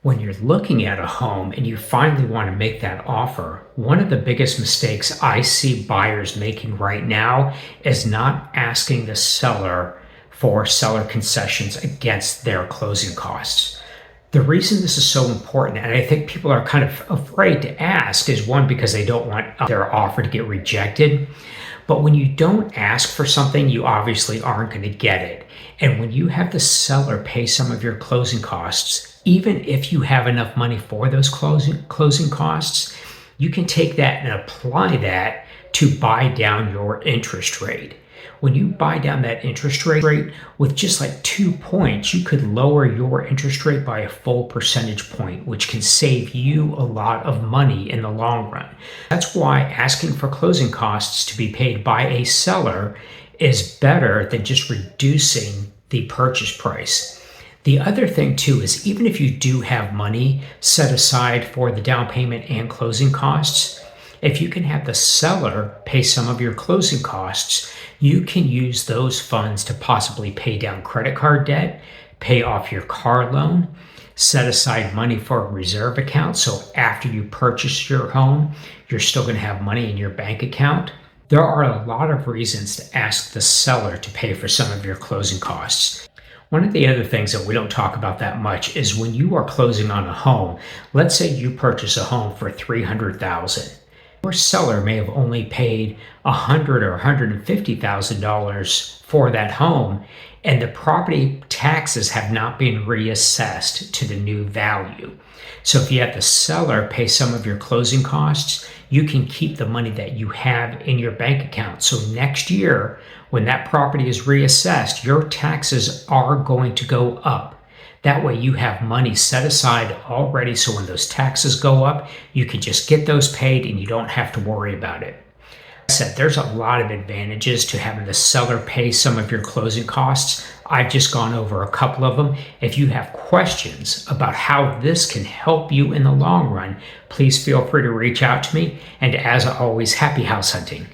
When you're looking at a home and you finally want to make that offer, one of the biggest mistakes I see buyers making right now is not asking the seller for seller concessions against their closing costs. The reason this is so important, and I think people are kind of afraid to ask, is one, because they don't want their offer to get rejected. But when you don't ask for something, you obviously aren't going to get it. And when you have the seller pay some of your closing costs, even if you have enough money for those closing costs, you can take that and apply that to buy down your interest rate. When you buy down that interest rate with just like 2 points, you could lower your interest rate by a full percentage point, which can save you a lot of money in the long run. That's why asking for closing costs to be paid by a seller is better than just reducing the purchase price. The other thing too is, even if you do have money set aside for the down payment and closing costs, if you can have the seller pay some of your closing costs, you can use those funds to possibly pay down credit card debt, pay off your car loan, set aside money for a reserve account. So after you purchase your home, you're still going to have money in your bank account. There are a lot of reasons to ask the seller to pay for some of your closing costs. One of the other things that we don't talk about that much is when you are closing on a home. Let's say you purchase a home for $300,000. Your seller may have only paid $100,000 or $150,000 for that home, and the property taxes have not been reassessed to the new value. So if you have the seller pay some of your closing costs, you can keep the money that you have in your bank account. So next year, when that property is reassessed, your taxes are going to go up. That way you have money set aside already, so when those taxes go up, you can just get those paid and you don't have to worry about it. I said there's a lot of advantages to having the seller pay some of your closing costs. I've just gone over a couple of them. If you have questions about how this can help you in the long run, please feel free to reach out to me. And as always, happy house hunting.